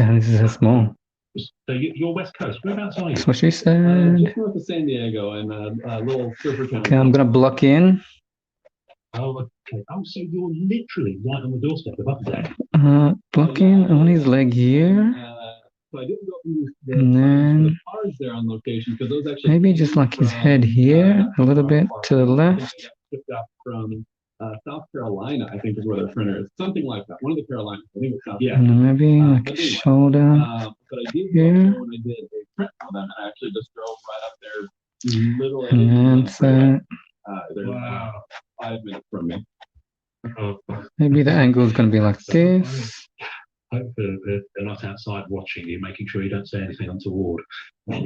Yeah, this is small. So you're West Coast. Whereabouts are That's you? what she said. Just north of San Diego in a little surfer town. Okay, I'm gonna block in. Oh, okay. Oh, so you're literally right on the doorstep of Upper. Blocking on his leg here. So I didn't go through And then cars there on location because those actually maybe just like his head here, a little bit to the left. shipped out from South Carolina, I think is where their printer is. Something like that. One of the Carolinas. I think it's South And then maybe like his shoulder but I did here. when I did a print for them, and I actually just drove right up there, literally. And that's it. Wow. 5 minutes from me. Oh, Maybe the angle is gonna be like this. hopefully they're not outside watching you, making sure you don't say anything untoward. Like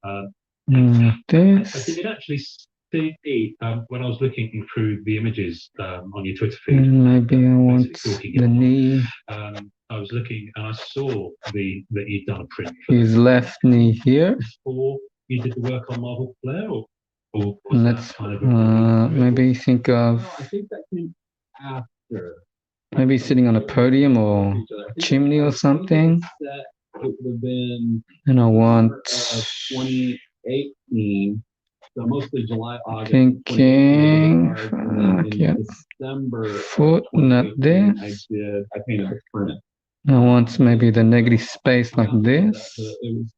I this. did actually see when I was looking through the images on your Twitter feed. And maybe I want Basically talking the about- knee. I was looking and I saw that you'd done a print for His left knee here. before you did the work on Marvel Flair, or was And that let's kind of maybe think of I think that came after. maybe sitting on a podium or chimney or something. It would have been And I want 2018. So mostly July, August. thinking yeah, December foot, not this. I painted the print. I want maybe the negative space like this.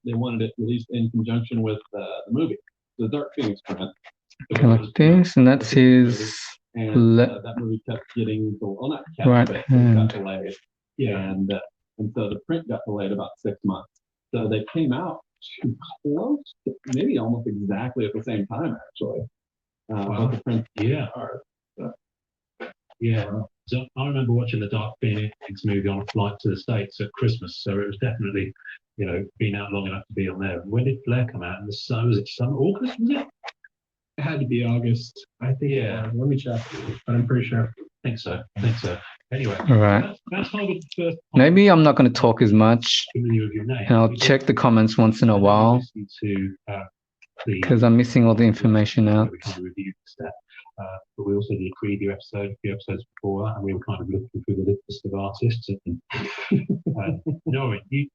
They wanted it released in conjunction with the movie, the Dark Phoenix print. Okay, like this, and that's his And that movie kept getting not kept, right but it hand. got delayed. Yeah, and so the print got delayed about 6 months. So they came out close, to, maybe almost exactly at the same time, actually. Both the prints are. Yeah. So I remember watching the Dark Phoenix movie on a flight to the States at Christmas. So it was definitely, been out long enough to be on there. When did Flair come out? And was it summer, August, was it? It had to be August. I think. Yeah. Let me check, but I'm pretty sure. I think so. Anyway. All right. That's kind of the first. Maybe I'm not going to talk as much. Familiar with your name. And I'll check the comments once in a while because I'm missing all the information out. We kind of reviewed the but we also did a preview episode, a few episodes before that, and we were kind of looking through the list of artists. And no, you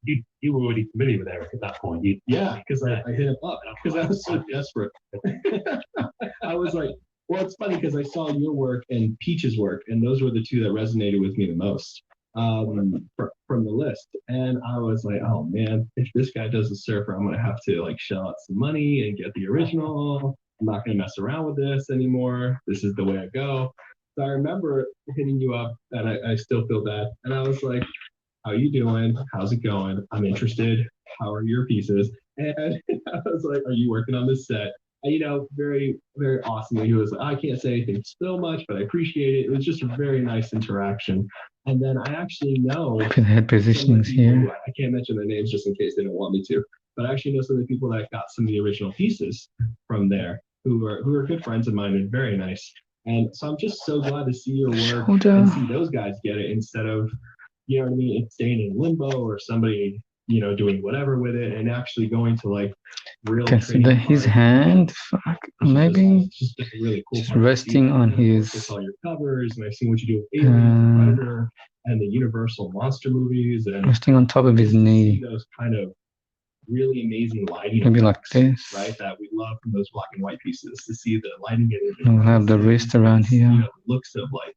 were already familiar with Eric at that point. Because I hit him up because I was so desperate. I was like, well, it's funny because I saw your work and Peach's work, and those were the two that resonated with me the most from the list. And I was like, oh man, if this guy does the surfer, I'm gonna have to like shell out some money and get the original. I'm not gonna mess around with this anymore. This is the way I go. So I remember hitting you up, and I still feel bad. And I was like, how you doing? How's it going? I'm interested. How are your pieces? And I was like, are you working on this set? And, very, very awesome. He was like, I can't say anything so much, but I appreciate it. It was just a very nice interaction. And then I actually know the head positionings here. I can't mention their names just in case they don't want me to. But I actually know some of the people that got some of the original pieces from there who are good friends of mine and very nice. And so I'm just so glad to see your work and see those guys get it instead of, you know what I mean, it's staying in limbo or somebody, doing whatever with it and actually going to like real. Okay, so his hand, maybe just really cool. Just resting on his. All your covers, and I've seen what you do with Aliens, Predator, and the Universal monster movies, and resting on top of his knee. Those kind of really amazing lighting. Maybe like this. Right, that we love from those black and white pieces to see the lighting getting. We'll have the wrist around here. Looks of like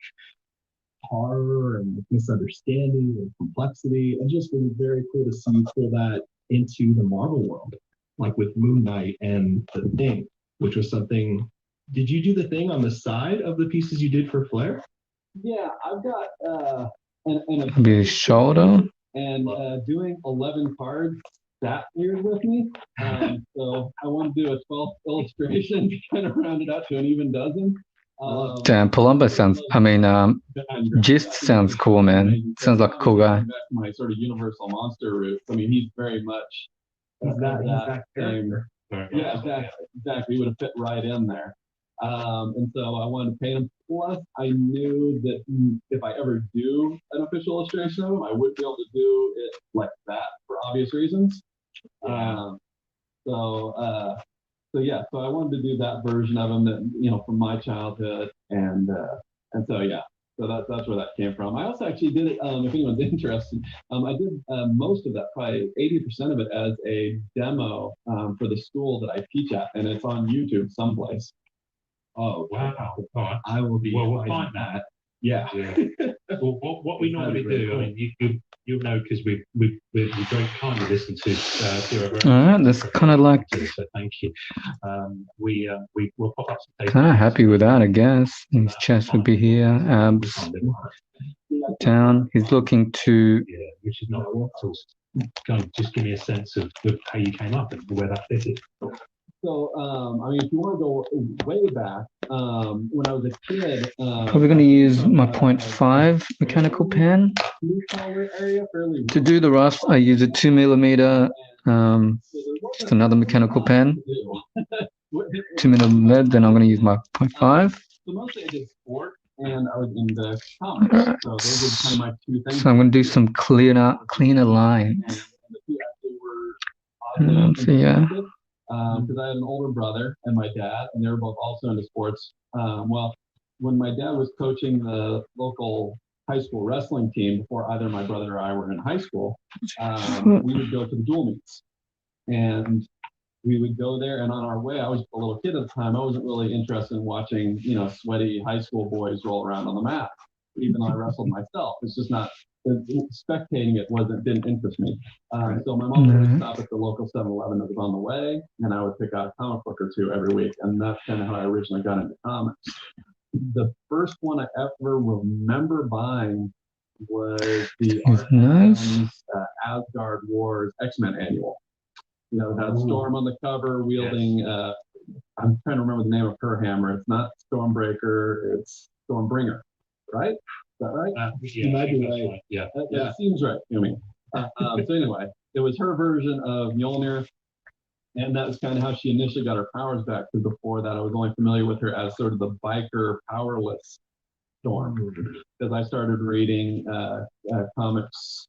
horror and misunderstanding and complexity, and just been very cool to see you pull that into the Marvel world, like with Moon Knight and the Thing, which was something. Did you do the Thing on the side of the pieces you did for Flair? Yeah, I've got maybe his shoulder and doing 11 cards that weird with me. So I want to do a 12th illustration to kind of round it out to an even dozen. Damn, Palumbo sounds, Gist sounds cool, man. Sounds like a cool guy. My sort of universal monster roots. I mean, he's very much that same. Yeah, exactly. He would have fit right in there. And so I wanted to paint him. Plus, I knew that if I ever do an official illustration of him, I would be able to do it like that for obvious reasons. So I wanted to do that version of him that from my childhood, and so yeah, So that's where that came from. I also actually did it. If anyone's interested, I did most of that, probably 80% of it, as a demo for the school that I teach at, and it's on YouTube someplace. Oh, wow. All right. I will be. Well, we'll find that. Yeah. Well, what we normally do, I mean, you'll know because we very kindly listen to All right, that's kind of like. So thank you. We'll pop up some. Kind of happy with that, I guess. His chest would be here, abs down. He's looking to. Yeah, which is not kind of just give me a sense of how you came up and where that fitted. So, I mean, if you want to go way back, when I was a kid, Probably going to use my 0.5 mechanical pen. To do the rust, I use a 2mm, just another mechanical pen. 2mm lead, then I'm going to use my 0.5. So mostly I did sport and I was into comics. So those are kind of my two things. So I'm going to do some cleaner lines. So yeah. Because I had an older brother and my dad, and they were both also into sports. Well, when my dad was coaching the local high school wrestling team before either my brother or I were in high school, we would go to the dual meets. And we would go there, and on our way, I was a little kid at the time. I wasn't really interested in watching, sweaty high school boys roll around on the mat, even though I wrestled myself. It's just not, spectating it didn't interest me. So my mom would stop at the local 7-Eleven that was on the way, and I would pick out a comic book or two every week. And that's kind of how I originally got into comics. The first one I ever remember buying was the Asgard Wars X-Men annual. It had Storm on the cover wielding, I'm trying to remember the name of her hammer. It's not Stormbreaker, it's Stormbringer, right? Is that right? You might be right. Yeah. That seems right to me. So anyway, it was her version of Mjolnir, and that was kind of how she initially got her powers back, because before that I was only familiar with her as sort of the biker powerless Storm, because I started reading comics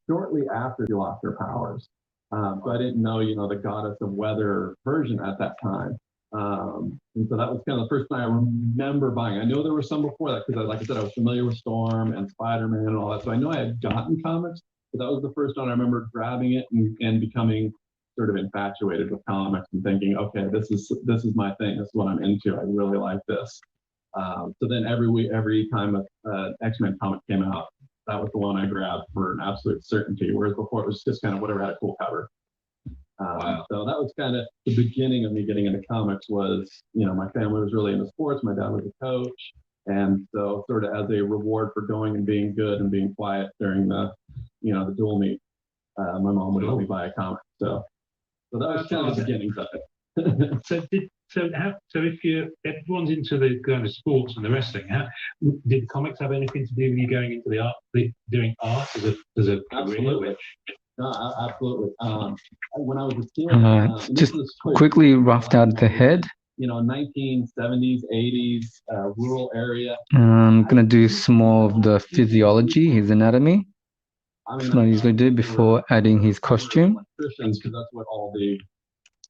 shortly after she lost her powers. So I didn't know, the goddess of weather version at that time. And so that was kind of the first thing I remember buying. I know there were some before that because, like I said, I was familiar with Storm and Spider-Man and all that. So I know I had gotten comics, but that was the first one I remember grabbing it and becoming sort of infatuated with comics and thinking, okay, this is my thing. This is what I'm into. I really like this. So then every time an X-Men comic came out, that was the one I grabbed for an absolute certainty. Whereas before it was just kind of whatever had a cool cover. Wow. So that was kind of the beginning of me getting into comics. Was, my family was really into sports. My dad was a coach. And so sort of as a reward for going and being good and being quiet during the dual meet, my mom would let me buy a comic. So that was kind of the beginnings of it. So if everyone's into the kind of sports and the wrestling, did comics have anything to do with you going into the art, doing art as a Absolutely. No, absolutely. When I was a kid, just quickly roughed out the head. 1970s, 80s, rural area. I'm gonna do some more of the physiology, his anatomy. That's what I usually do before adding his costume. Christians, because that's what all the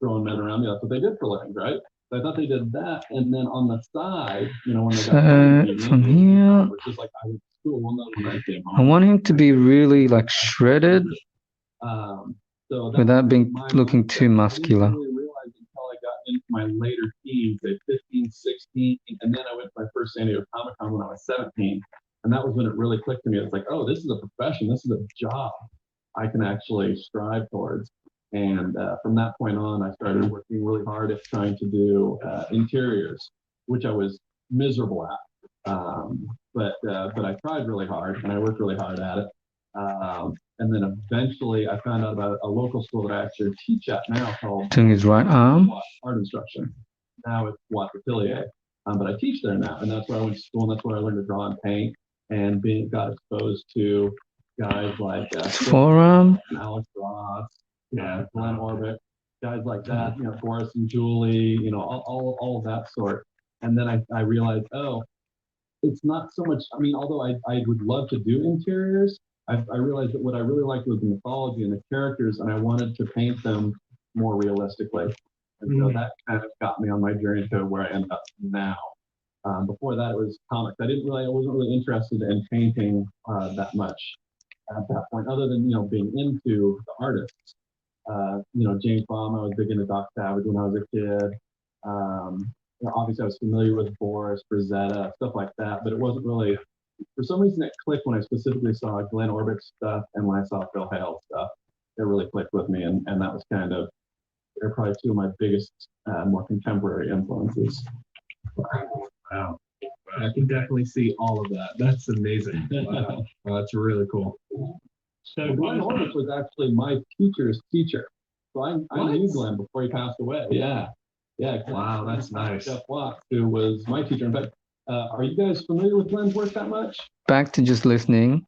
grown men around me, that's what they did for living, right? So I thought they did that, and then on the side, when they got from here, which is like I went to school one night when I came home. I want him to be really like shredded, without looking too muscular. I didn't really realize until I got into my later teens, at 15, 16, and then I went to my first San Diego Comic Con when I was 17, and that was when it really clicked to me. It's like, oh, this is a profession, this is a job I can actually strive towards. And from that point on, I started working really hard at trying to do interiors, which I was miserable at. But I tried really hard, and I worked really hard at it. And then eventually, I found out about a local school that I actually teach at now called Doing his right arm. Art Instruction. Now it's Watt Atelier, but I teach there now, and that's where I went to school, and that's where I learned to draw and paint, and got exposed to guys like forearm, Alex Ross. Glenn Orbit, guys like that, Boris and Julie, all of that sort. And then I realized, it's not so much, although I would love to do interiors, I realized that what I really liked was the mythology and the characters, and I wanted to paint them more realistically. And so that kind of got me on my journey to where I end up now. Before that, it was comics. I wasn't really interested in painting that much at that point, other than being into the artists. James Bond. I was big into Doc Savage when I was a kid. Obviously, I was familiar with Boris, Rosetta, stuff like that, but it wasn't really. For some reason, it clicked when I specifically saw Glenn Orbich stuff and when I saw Phil Hale stuff. It really clicked with me, and that was kind of they're probably two of my biggest, more contemporary influences. Wow. I can definitely see all of that. That's amazing. Wow. That's really cool. So Glenn Orbich was actually my teacher's teacher. So I knew Glenn before he passed away. Yeah. Yeah. Wow, that's nice. Jeff Watts, who was my teacher. In fact, are you guys familiar with Glenn's work that much? Back to just listening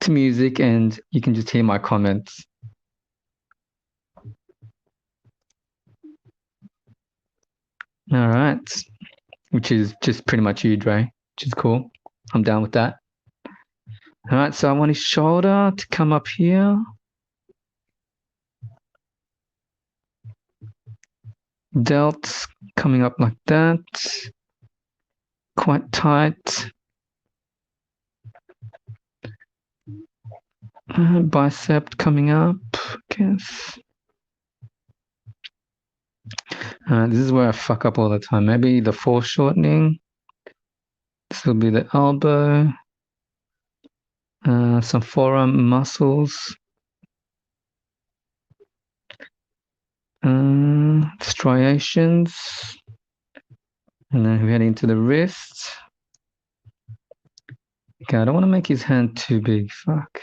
to music, and you can just hear my comments. All right. Which is just pretty much you, Dre, which is cool. I'm down with that. All right, so I want his shoulder to come up here. Delts coming up like that. Quite tight. Bicep coming up, I guess. This is where I fuck up all the time. Maybe the foreshortening. This will be the elbow. Some forearm muscles. Striations. And then we head into the wrist. Okay, I don't want to make his hand too big. Fuck.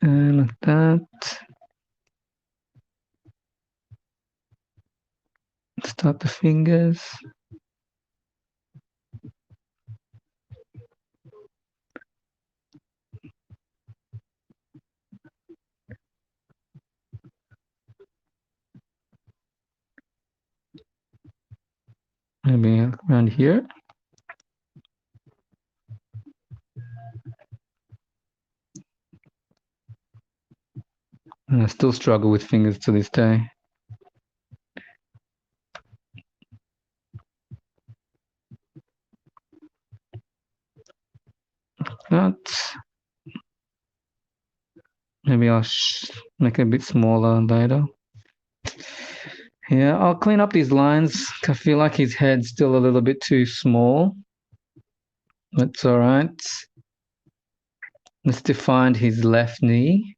And like that. Start the fingers. Maybe around here. And I still struggle with fingers to this day. That. Maybe I'll make it a bit smaller later. Yeah, I'll clean up these lines. I feel like his head's still a little bit too small. That's all right. Let's define his left knee.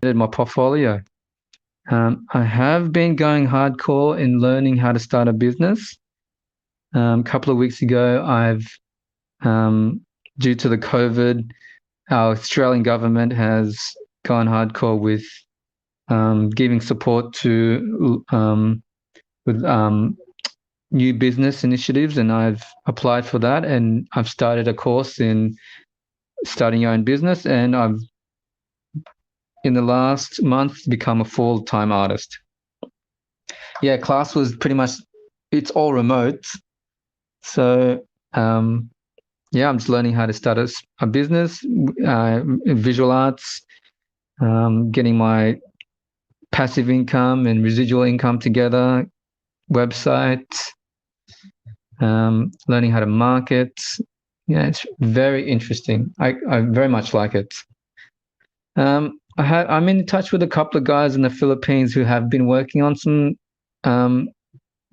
My portfolio. I have been going hardcore in learning how to start a business. A couple of weeks ago, due to the COVID, our Australian government has gone hardcore with giving support to with new business initiatives, and I've applied for that, and I've started a course in starting your own business, and I've in the last month become a full-time artist. Yeah, class was pretty much, it's all remote. So yeah, I'm just learning how to start a business, visual arts, getting my passive income and residual income together, website, learning how to market. Yeah, it's very interesting. I very much like it. I'm in touch with a couple of guys in the Philippines who have been working on some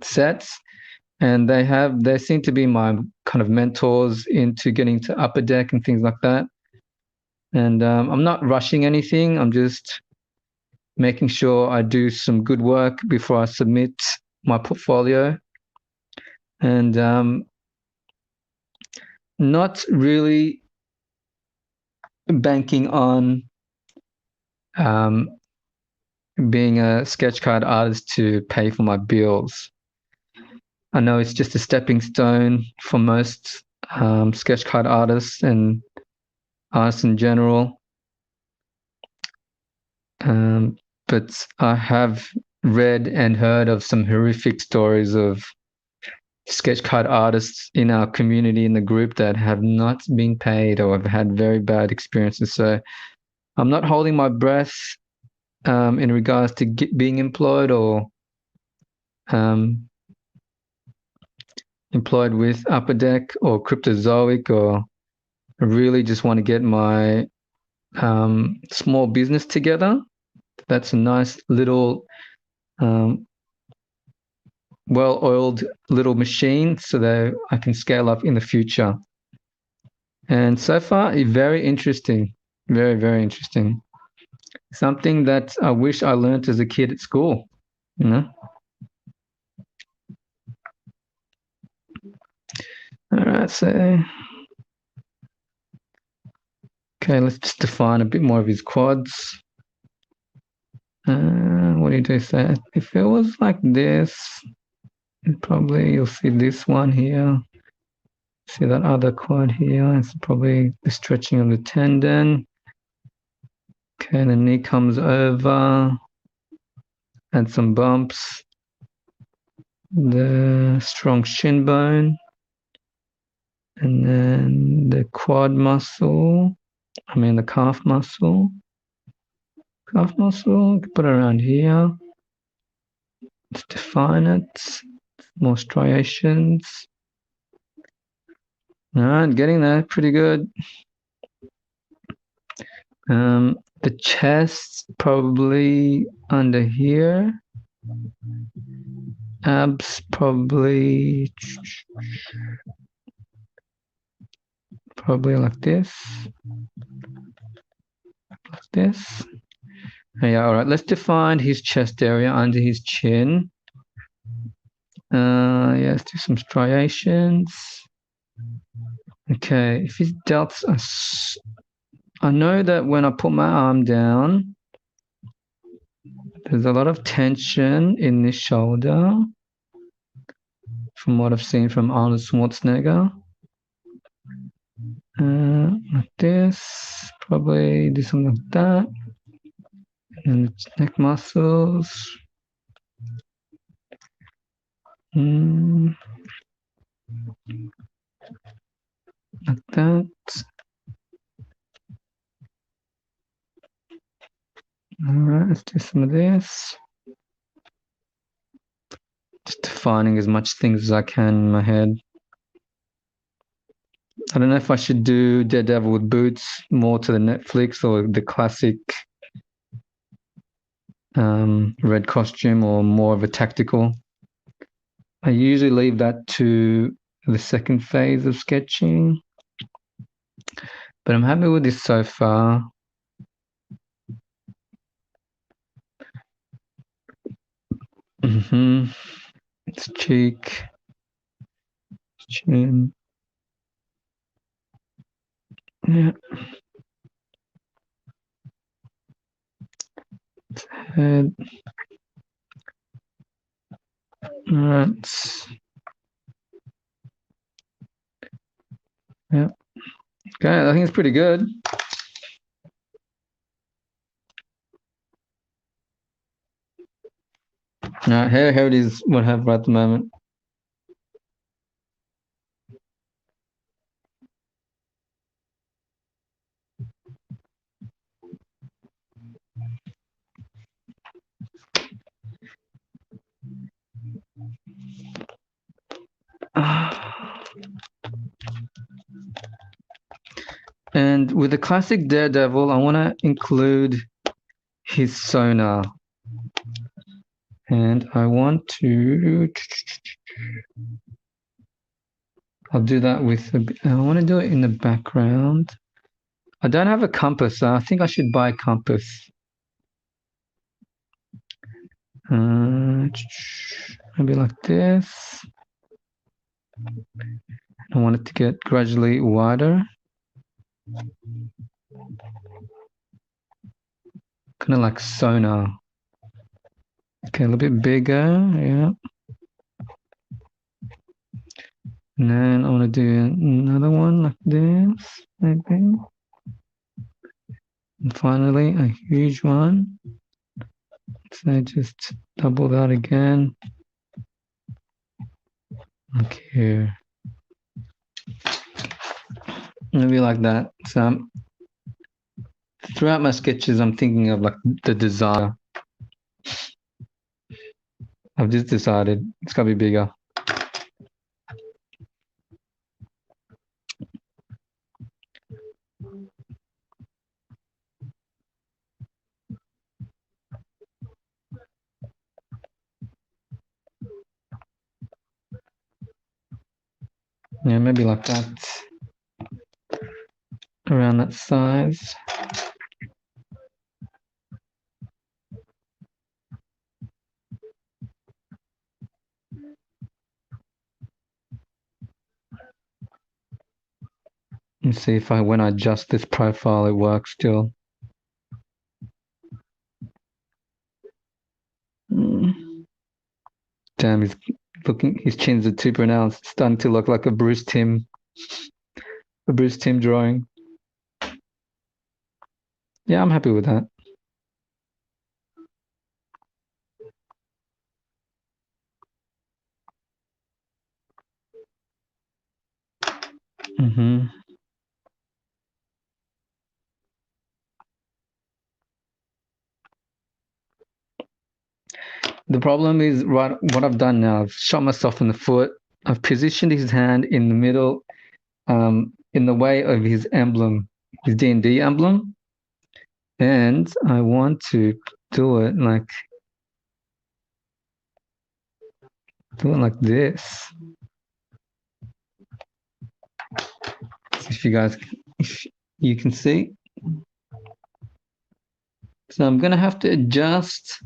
sets, and they seem to be my kind of mentors into getting to Upper Deck and things like that. And I'm not rushing anything. I'm just making sure I do some good work before I submit my portfolio. And not really banking on being a sketch card artist to pay for my bills. I know it's just a stepping stone for most sketch card artists and artists in general. But I have read and heard of some horrific stories of sketch card artists in our community, in the group, that have not been paid or have had very bad experiences. So I'm not holding my breath in regards to being employed or employed with Upper Deck or Cryptozoic, or I really just want to get my small business together. That's a nice little well-oiled little machine so that I can scale up in the future. And so far, very interesting. Very, very interesting. Something that I wish I learned as a kid at school, you know? All right, so... Okay, let's just define a bit more of his quads. What do you say? If it was like this, probably you'll see this one here. See that other quad here. It's probably the stretching of the tendon. Okay, the knee comes over. Add some bumps. The strong shin bone. And then the quad muscle. The calf muscle. Calf muscle, put it around here. Let's define it. More striations. All right, getting there, pretty good. The chest probably under here. Abs probably like this. Like this. Yeah, all right. Let's define his chest area under his chin. Yeah, let's do some striations. Okay, if his delts I know that when I put my arm down, there's a lot of tension in this shoulder from what I've seen from Arnold Schwarzenegger. Like this, probably do something like that. And the neck muscles. Like that. All right, let's do some of this. Just defining as much things as I can in my head. I don't know if I should do Daredevil with boots more to the Netflix or the classic red costume, or more of a tactical. I usually leave that to the second phase of sketching, but I'm happy with this so far. It's cheek, chin. Yeah. It's head. All right. Yeah. Okay, I think it's pretty good. Now, here it is, what I have right at the moment. And with the classic Daredevil, I want to include his sonar. And I want to... I'll do that with... I want to do it in the background. I don't have a compass, so I think I should buy a compass. Maybe like this. I want it to get gradually wider. Kind of like sonar. Okay, a little bit bigger, yeah. And then I want to do another one like this, maybe. And finally, a huge one. So just double that again. Like here. Maybe like that. So throughout my sketches, I'm thinking of like the desire. I've just decided it's gotta be bigger. Yeah, maybe like that. Around that size. Let's see if when I adjust this profile, it works still. Damn, his chins are too pronounced. It's starting to look like a Bruce Timm drawing. Yeah, I'm happy with that. The problem is what I've done now. I've shot myself in the foot. I've positioned his hand in the middle, in the way of his emblem, his D&D emblem, and I want to do it like this. If you can see. So I'm gonna have to adjust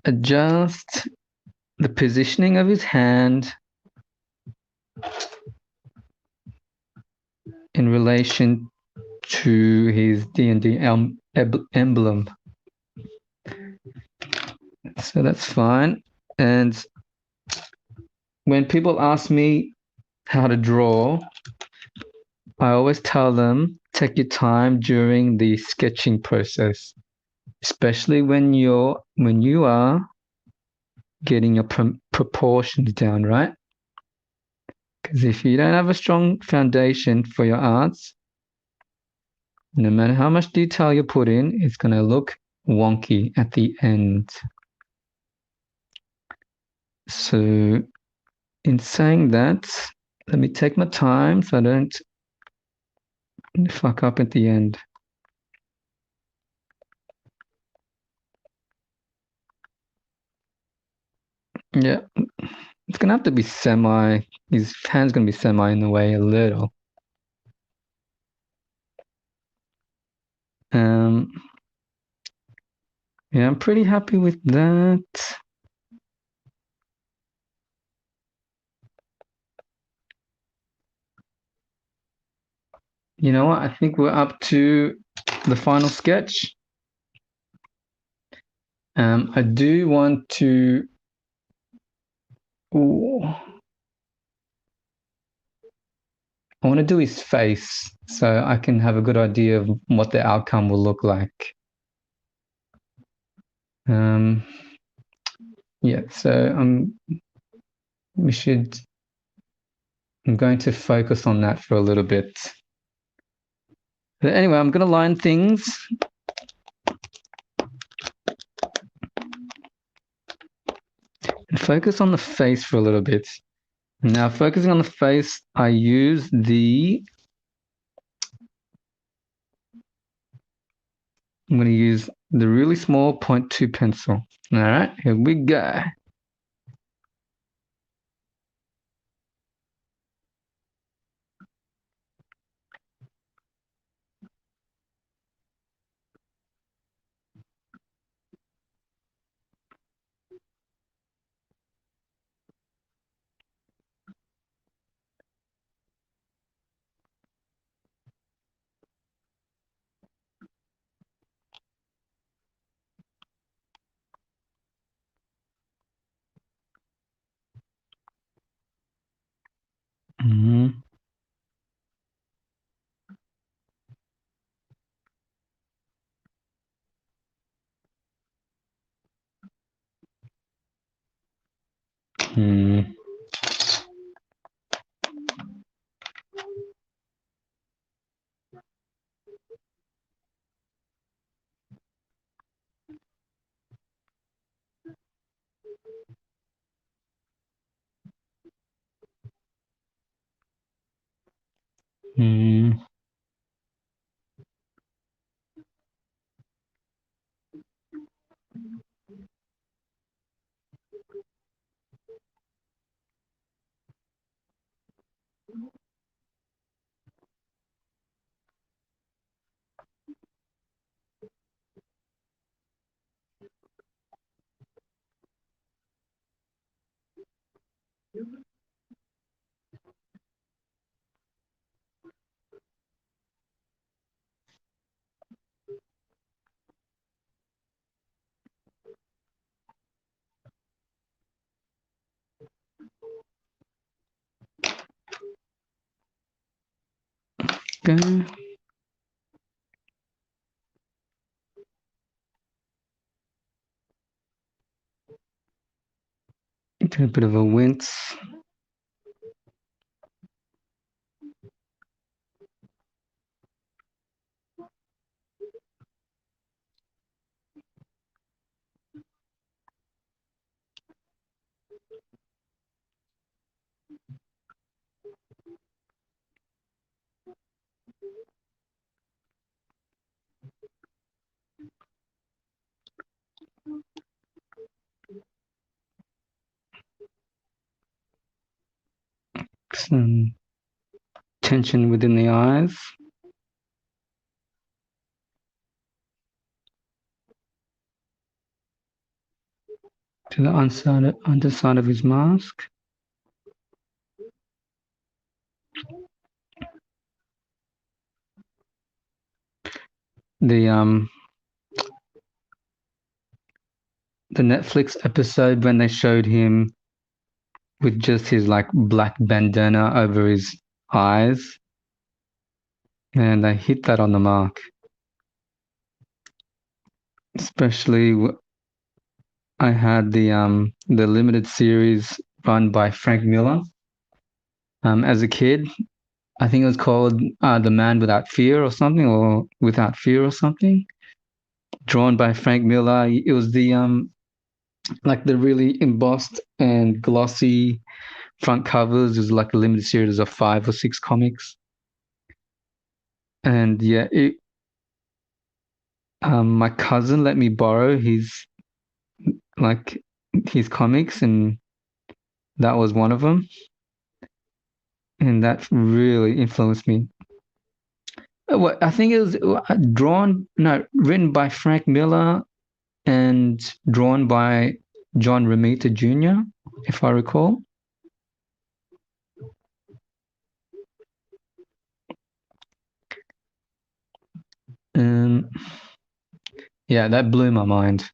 the positioning of his hand in relation to his D&D emblem. So that's fine. And when people ask me how to draw, I always tell them, take your time during the sketching process, especially when you are getting your proportions down, right? Because if you don't have a strong foundation for your arts, no matter how much detail you put in, it's going to look wonky at the end. So in saying that, let me take my time so I don't fuck up at the end. Yeah, it's going to have to be his hand's going to be semi in the way a little. Yeah, I'm pretty happy with that. You know what? I think we're up to the final sketch. I do want to. Ooh, I want to do his face so I can have a good idea of what the outcome will look like. Yeah, so I'm going to focus on that for a little bit. But anyway, I'm going to line things. And focus on the face for a little bit. Now, focusing on the face, I use I'm going to use the really small 0.2 pencil. All right, here we go. go. Do a bit of a wince. Some tension within the eyes. To the underside of his mask. The Netflix episode when they showed him with just his like black bandana over his eyes, and they hit that on the mark. Especially, I had the limited series run by Frank Miller. As a kid, I think it was called The Man Without Fear or something, or Without Fear or something. Drawn by Frank Miller. It was the like the really embossed and glossy front covers. It was like a limited series of 5 or 6 comics. And yeah, my cousin let me borrow his comics, and that was one of them. And that really influenced me. I think it was written by Frank Miller and drawn by John Romita Jr., if I recall. Yeah, that blew my mind.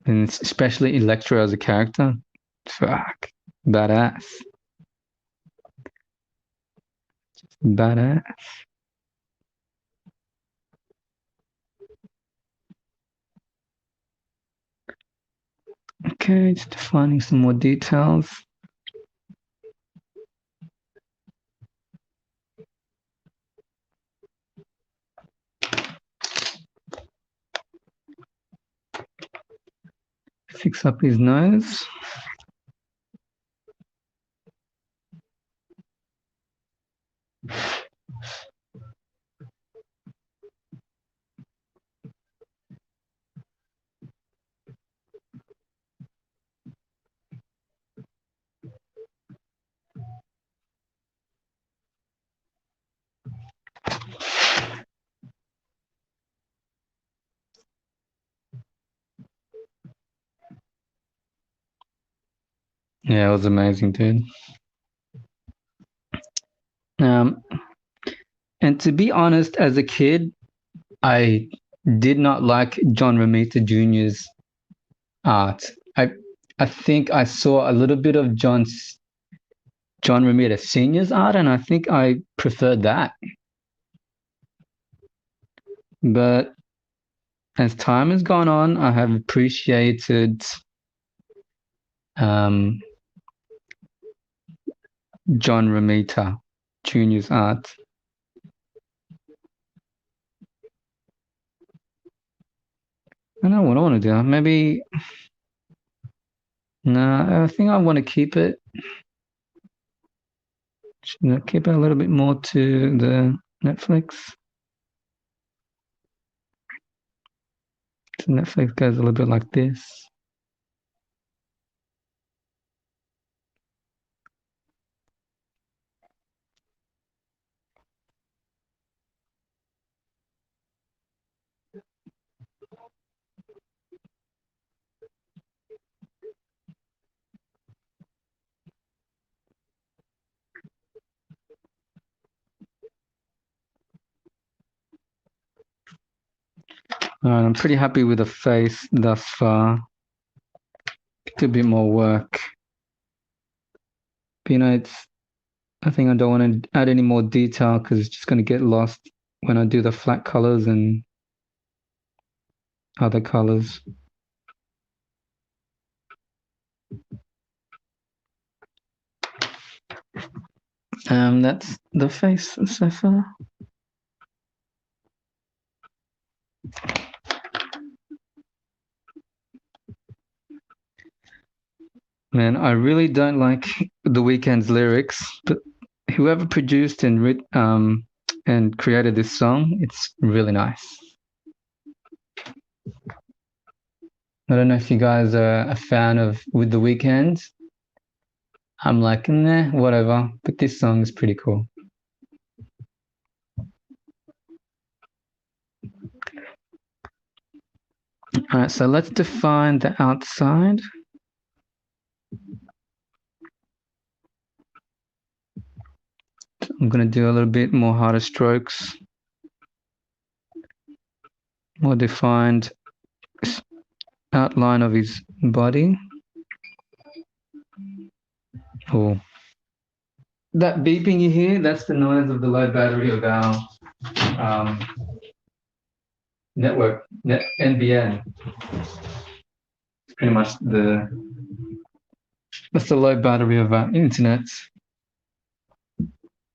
And especially Electra as a character. Fuck. Badass. Badass. Okay, just defining some more details. Fix up his nose. Yeah, it was amazing, dude. And to be honest, as a kid, I did not like John Romita Jr.'s art. I think I saw a little bit of John Romita Sr.'s art, and I think I preferred that. But as time has gone on, I have appreciated John Romita Jr.'s art. I don't know what I want to do. Maybe, no, I think I want to keep it. Keep it a little bit more to the Netflix. So Netflix goes a little bit like this. I'm pretty happy with the face thus far. Could do a bit more work. But, it's I think I don't want to add any more detail because it's just going to get lost when I do the flat colors and other colors. That's the face so far. Man, I really don't like The Weeknd's lyrics, but whoever produced and created this song, it's really nice. I don't know if you guys are a fan of With the Weeknd. I'm like, nah, whatever. But this song is pretty cool. All right, so let's define the outside. I'm going to do a little bit more harder strokes. More defined outline of his body. Oh. That beeping you hear, that's the noise of the low battery of our network, NBN. It's pretty much that's the low battery of our internet.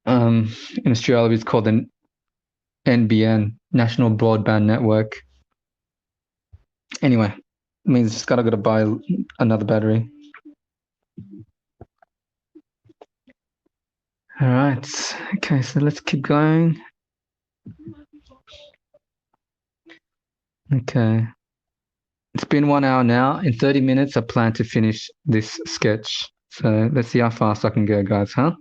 In Australia, it's called an NBN, National Broadband Network. Anyway, it means just gotta buy another battery. All right. Okay, so let's keep going. Okay. It's been 1 hour now. In 30 minutes, I plan to finish this sketch. So let's see how fast I can go, guys, huh?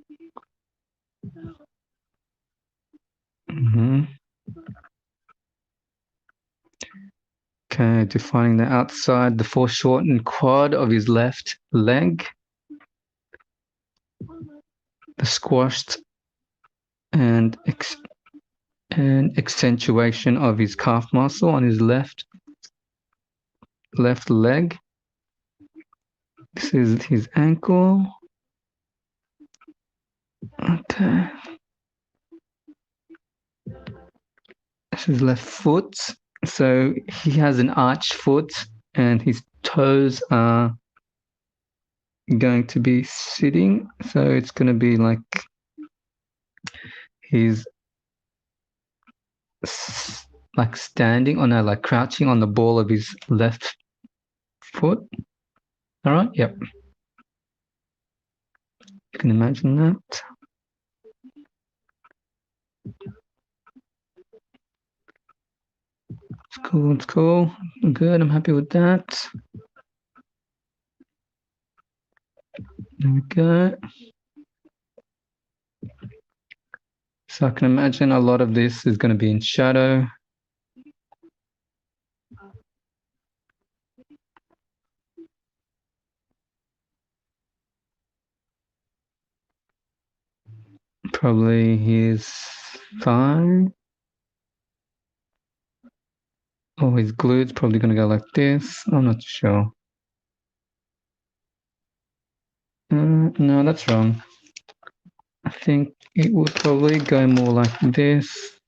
Okay, defining the outside, the foreshortened quad of his left leg, the squashed and accentuation of his calf muscle on his left leg. This is his ankle. Okay. This is left foot. So he has an arched foot and his toes are going to be sitting. So it's going to be like he's like standing on like crouching on the ball of his left foot. All right. Yep. You can imagine that. It's cool. It's cool. Good. I'm happy with that. There we go. So I can imagine a lot of this is going to be in shadow. Probably his thigh. Or his glutes probably going to go like this. I'm not sure. No, that's wrong. I think it will probably go more like this.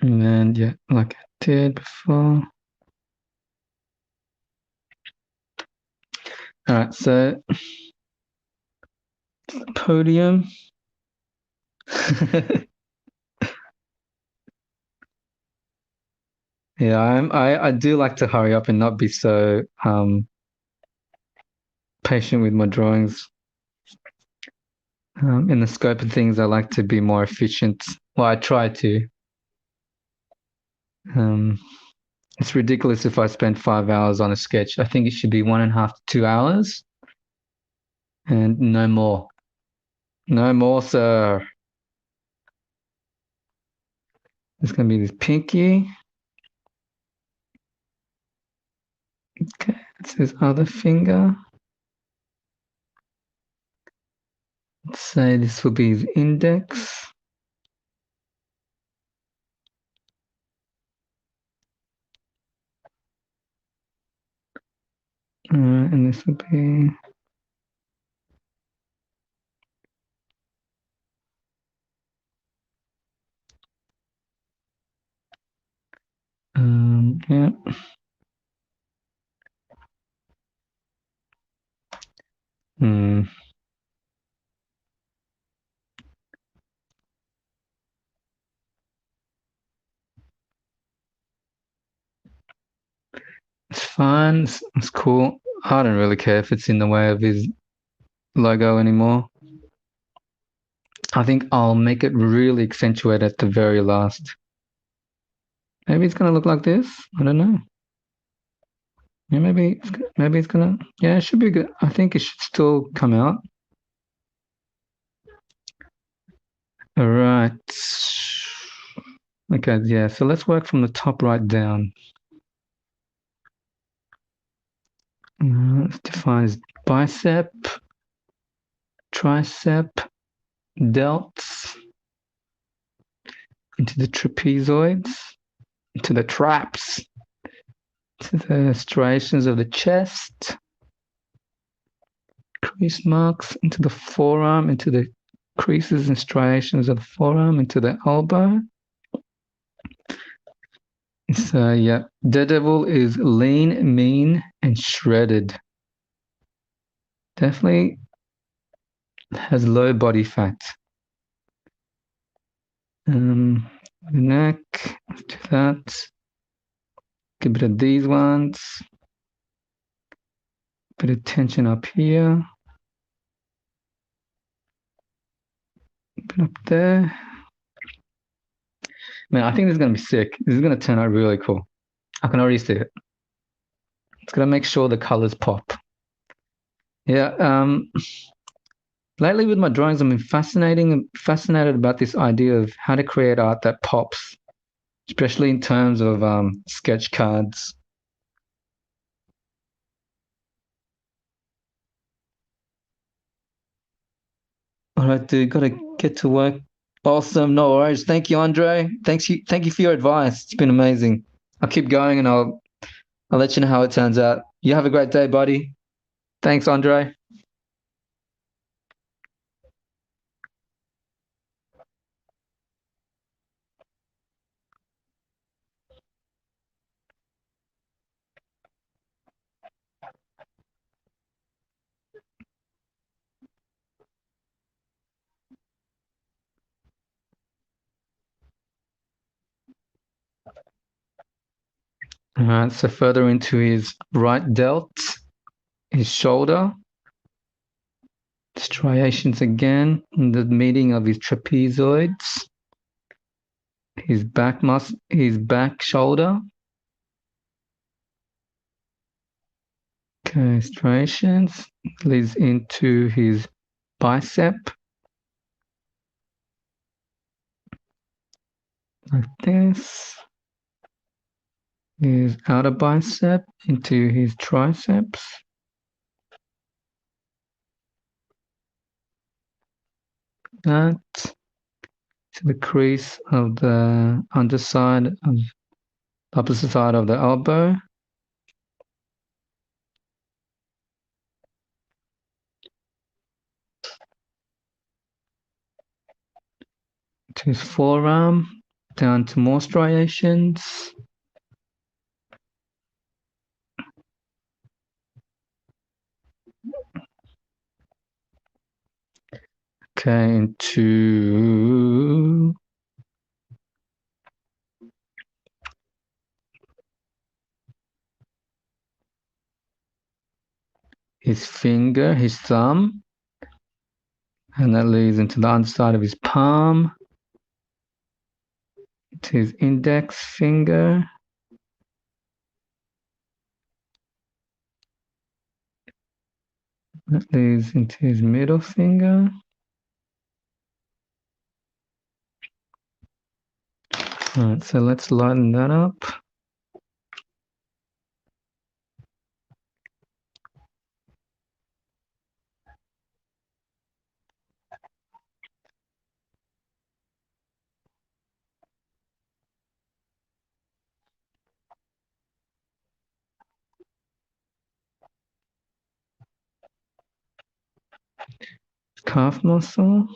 And yeah, like I did before. All right, so podium. Yeah, I do like to hurry up and not be so patient with my drawings. In the scope of things, I like to be more efficient. Well, I try to. It's ridiculous if I spend 5 hours on a sketch. I think it should be 1.5 to 2 hours, and no more. No more, sir. It's gonna be this pinky. Okay, it's his other finger. Let's say this will be his index. And this will be Yeah. Hmm. It's fine. It's cool. I don't really care if it's in the way of his logo anymore. I think I'll make it really accentuate at the very last. Maybe it's gonna look like this. I don't know. Yeah, maybe it's gonna. Yeah, it should be good. I think it should still come out. All right. Okay, yeah. So let's work from the top right down. Let's define his bicep, tricep, delts, into the trapezoids, into the traps, to the striations of the chest, crease marks into the forearm, into the creases and striations of the forearm, into the elbow. So yeah, Daredevil is lean, mean, and shredded. Definitely has low body fat. The neck, let's do that. Get a bit of these ones. Bit of tension up here. Bit up there. Man, I think this is gonna be sick. This is gonna turn out really cool. I can already see it. It's gonna make sure the colors pop. Yeah. Lately with my drawings, I've been fascinated about this idea of how to create art that pops, especially in terms of sketch cards. All right, dude, gotta get to work. Awesome, no worries. Thank you, Andre. Thank you for your advice. It's been amazing. I'll keep going and I'll let you know how it turns out. You have a great day, buddy. Thanks, Andre. All right, so further into his right delt, his shoulder, striations again in the meeting of his trapezoids, his back shoulder. Okay, striations leads into his bicep, like this. His outer bicep into his triceps. That to the crease of the underside of the opposite side of the elbow. To his forearm, down to more striations. Okay, into his finger, his thumb, and that leads into the underside of his palm, to his index finger, that leads into his middle finger. All right, so let's lighten that up. Calf muscle.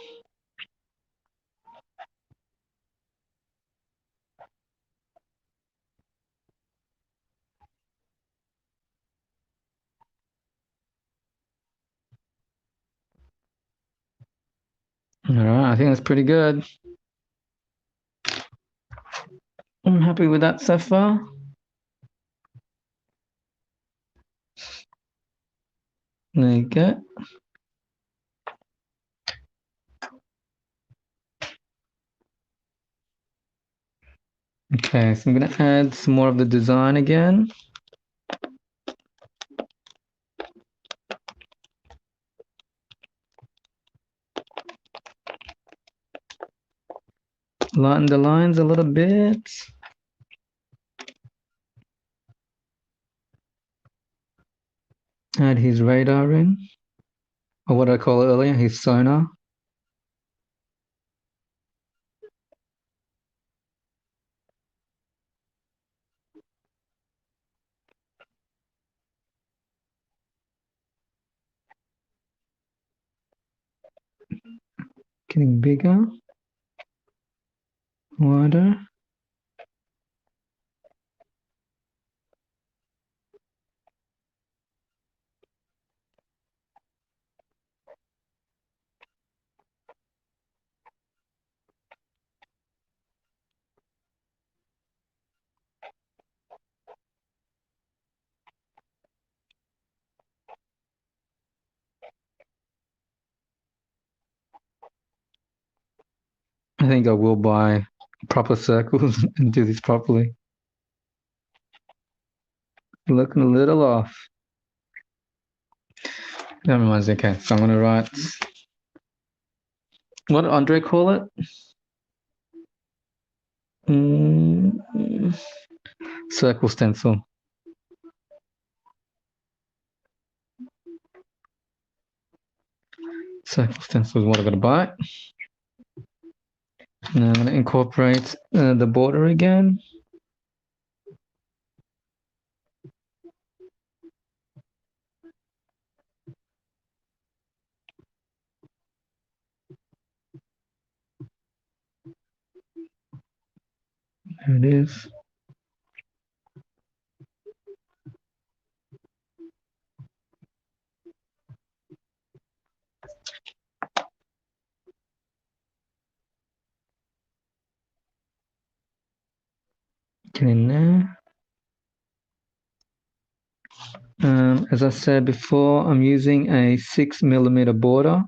All right, I think that's pretty good. I'm happy with that so far. There you go. Okay, so I'm going to add some more of the design again. Lighten the lines a little bit. Add his radar in, or what I call it earlier, his sonar. Getting bigger, wider. I think I will buy proper circles and do this properly. Looking a little off. That reminds me, okay, so I'm going to write, what did Andre call it? Circle stencil. Circle stencil is what I'm going to buy. Now I'm going to incorporate the border again. There it is. Get in there. As I said before, I'm using a 6mm border.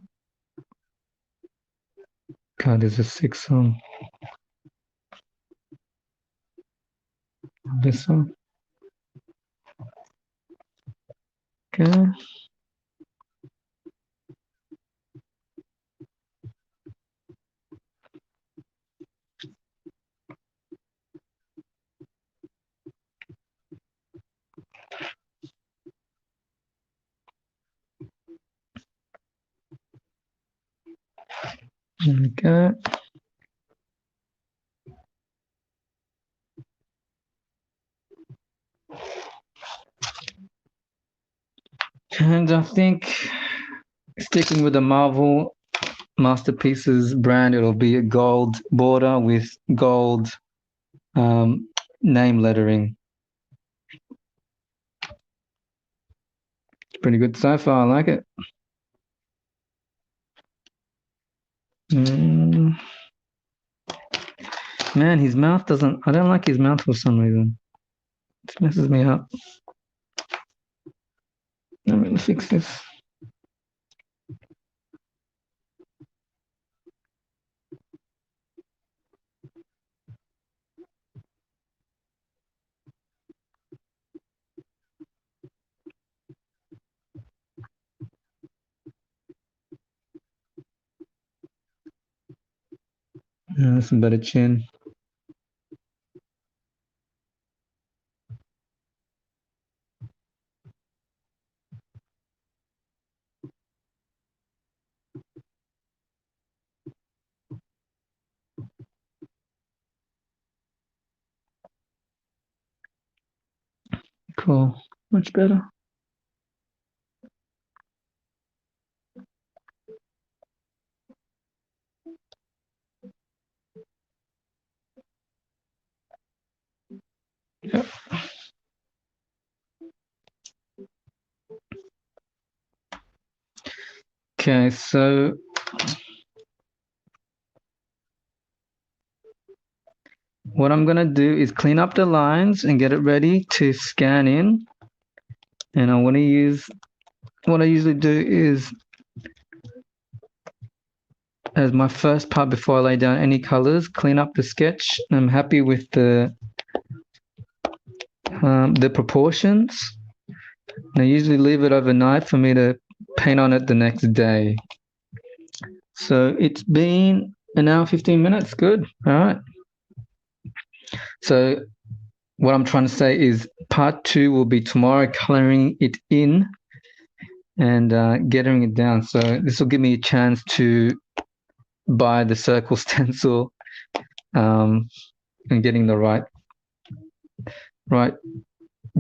God, there's a 6 on this one. Okay. There we go. And I think sticking with the Marvel Masterpieces brand, it'll be a gold border with gold name lettering. It's pretty good so far. I like it. Man, his mouth doesn't... I don't like his mouth for some reason. It messes me up. I'm going to fix this. That's a better chin. Cool. Much better. Yep. Okay, so what I'm going to do is clean up the lines and get it ready to scan in. And I want to use, what I usually do is, as my first part before I lay down any colors, clean up the sketch. I'm happy with the proportions. And I usually leave it overnight for me to paint on it the next day. So it's been an hour, 15 minutes. Good. All right. So what I'm trying to say is part 2 will be tomorrow, coloring it in and getting it down. So this will give me a chance to buy the circle stencil and getting the right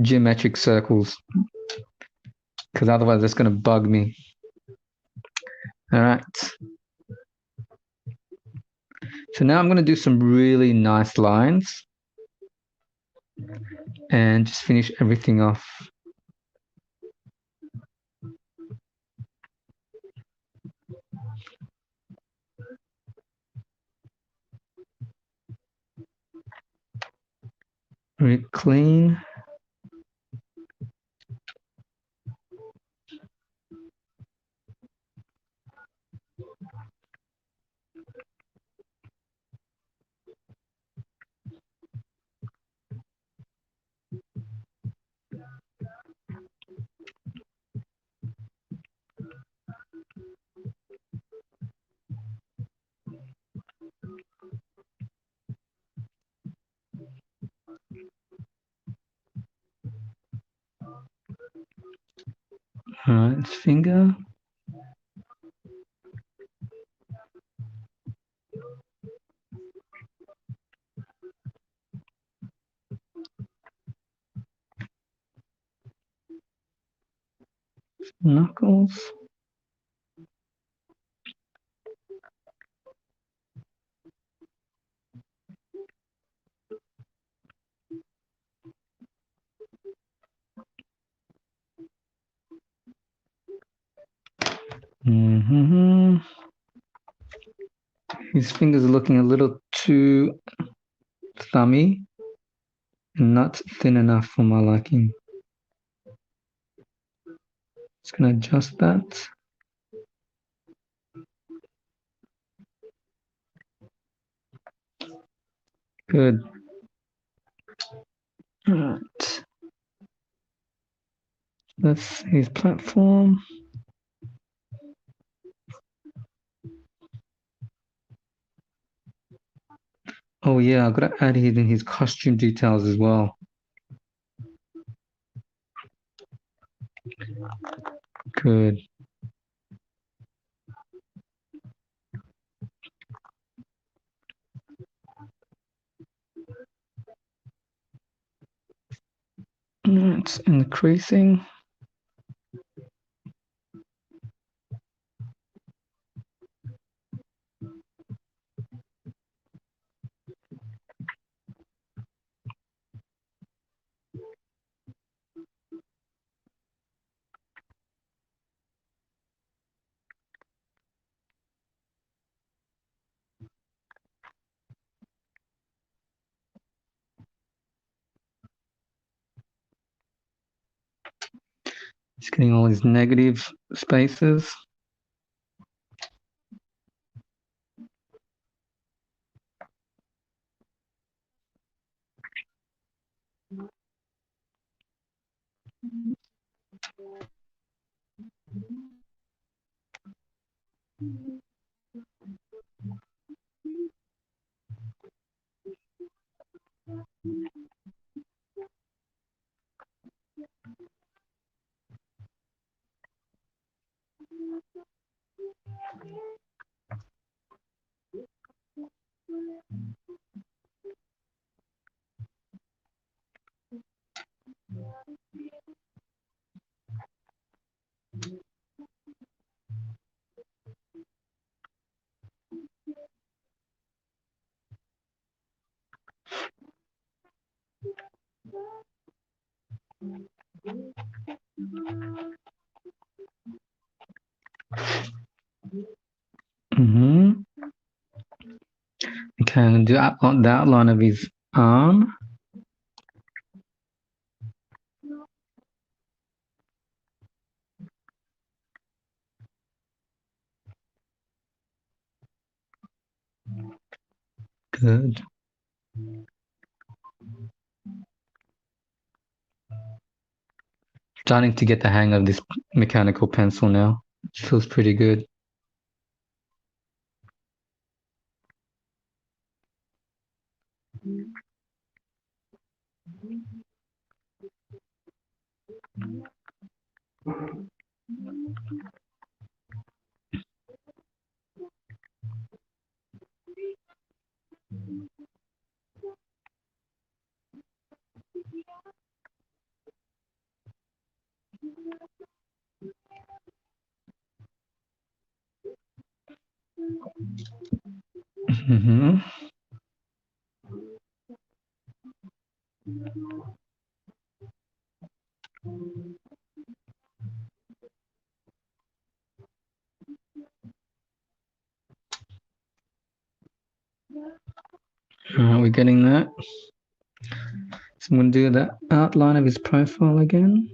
geometric circles, because otherwise it's going to bug me. All right. So now I'm going to do some really nice lines and just finish everything off. Very clean. All right, it's finger. Knuckles. His fingers are looking a little too thummy and not thin enough for my liking. Just going to adjust that. Good. All right. That's his platform. Oh yeah, I've got to add in his costume details as well. Good. It's increasing. Just getting all these negative spaces. Okay, I'm going to do the outline of his arm. Good. Starting to get the hang of this mechanical pencil now. It feels pretty good. Mm-hmm. We're getting that. So I'm going to do the outline of his profile again.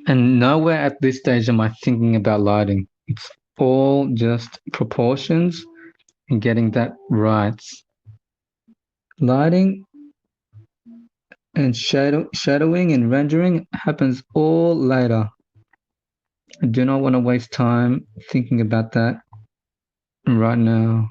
And nowhere at this stage am I thinking about lighting. It's all just proportions and getting that right. Lighting and shadowing and rendering happens all later. I do not want to waste time thinking about that right now.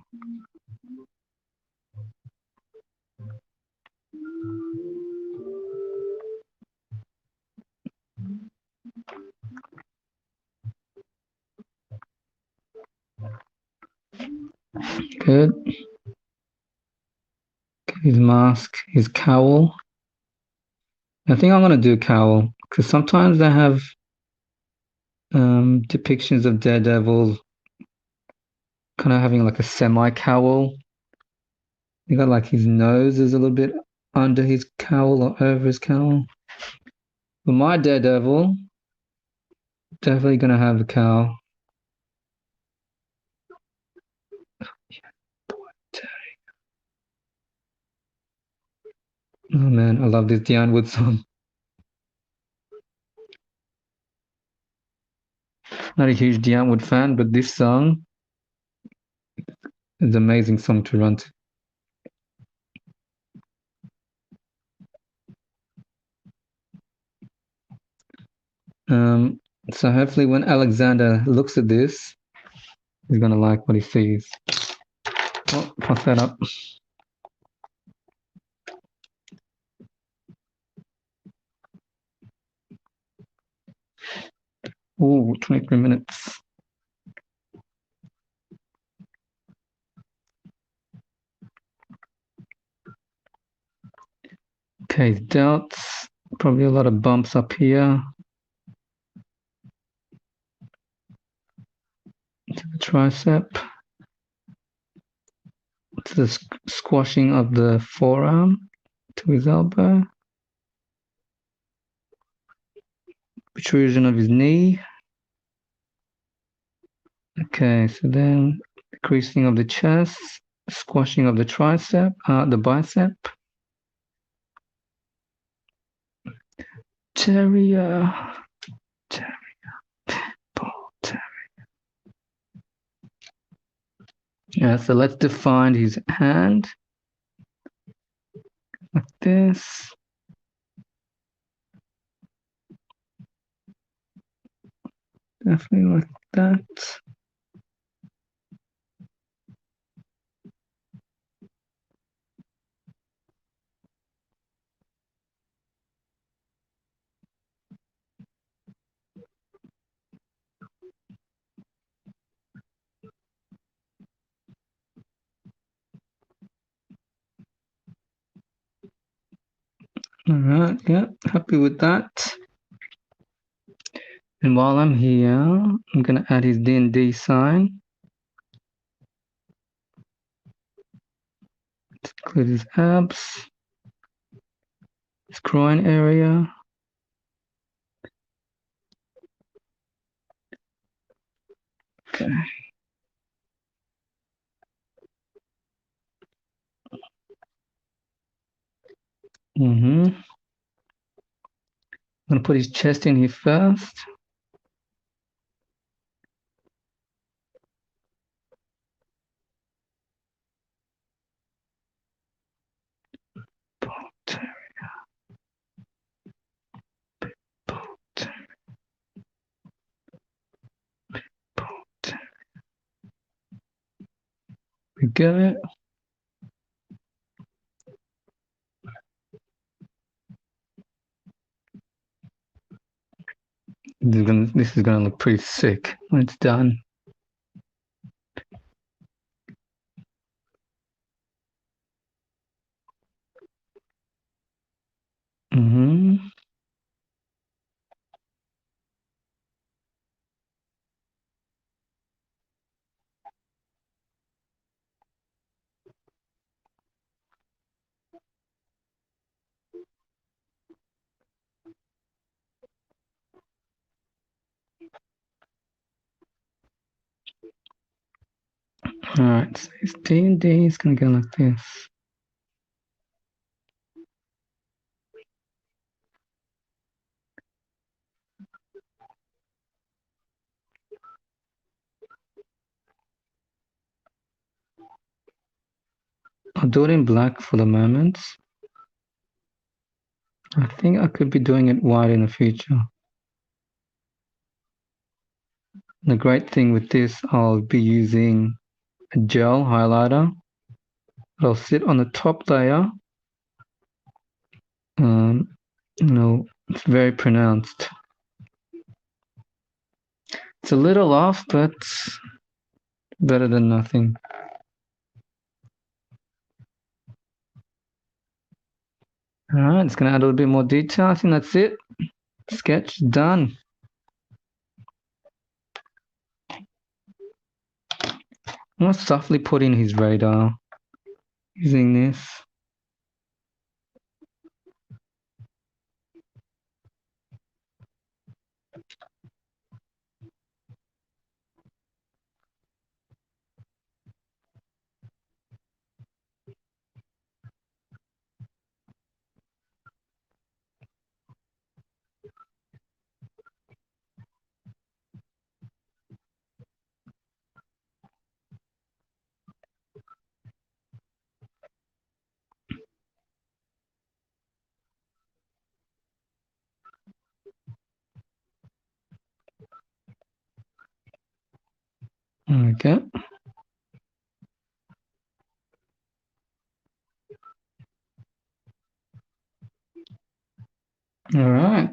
Good. His mask, his cowl. I think I'm going to do cowl because sometimes they have depictions of Daredevil kind of having like a semi-cowl. You got like his nose is a little bit under his cowl or over his cowl. But my Daredevil, definitely going to have a cowl. Oh man, I love this Diane Wood song. Not a huge Diane Wood fan, but this song is an amazing song to run to. So hopefully when Alexander looks at this, he's going to like what he sees. Oh, fuck that up. Oh, 23 minutes. Okay, delts. Probably a lot of bumps up here. To the tricep. To the squashing of the forearm to his elbow. Protrusion of his knee. Okay, so then creasing of the chest, squashing of the tricep, the bicep. Terrier. Yeah, so let's define his hand like this. Definitely like that. All right, yeah, happy with that. And while I'm here, I'm gonna add his D&D sign. Let's include his abs, his groin area. Okay. I'm gonna put his chest in here first. We go. This is gonna look pretty sick when it's done. All right, so his D&D is gonna go like this. I'll do it in black for the moment. I think I could be doing it white in the future. The great thing with this, I'll be using a gel highlighter. It'll sit on the top layer. It's very pronounced. It's a little off, but better than nothing. All right, it's gonna add a little bit more detail. I think that's it. Sketch done. I'm gonna softly put in his radar using this. Okay. All right.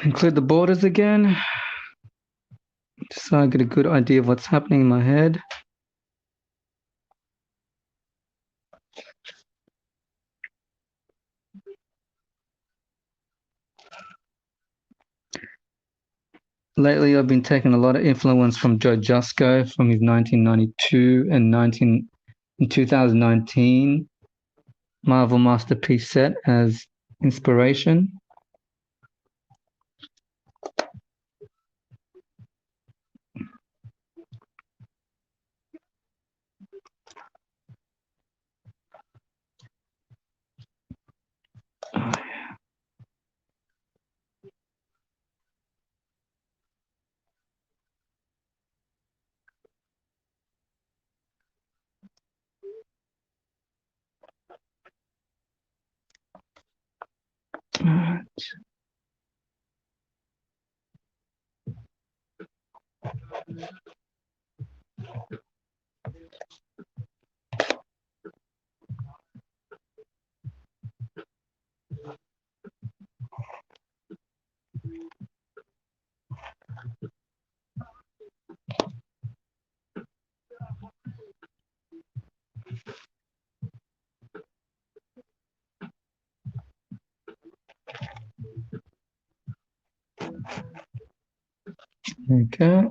Include the borders again, just so I get a good idea of what's happening in my head. Lately, I've been taking a lot of influence from Joe Jusko from his 1992 and 2019 Marvel Masterpiece set as inspiration. Okay.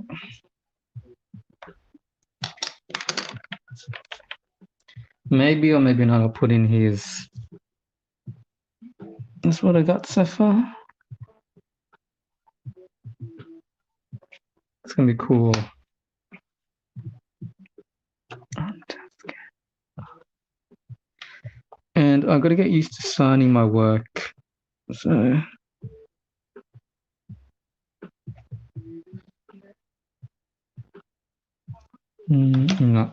Maybe or maybe not, I'll put in his. That's what I got so far. It's gonna be cool. And I've got to get used to signing my work. So no.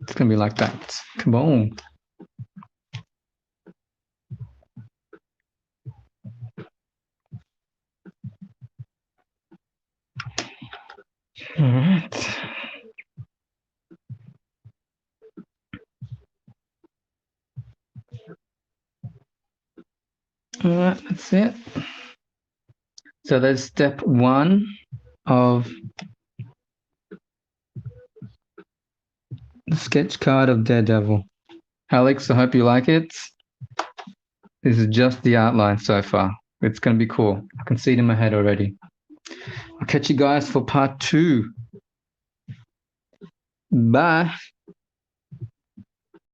It's gonna be like that. Come on. All right. All right, that's it. So there's step 1 of the sketch card of Daredevil. Alex, I hope you like it. This is just the outline so far. It's going to be cool. I can see it in my head already. I'll catch you guys for part 2. Bye.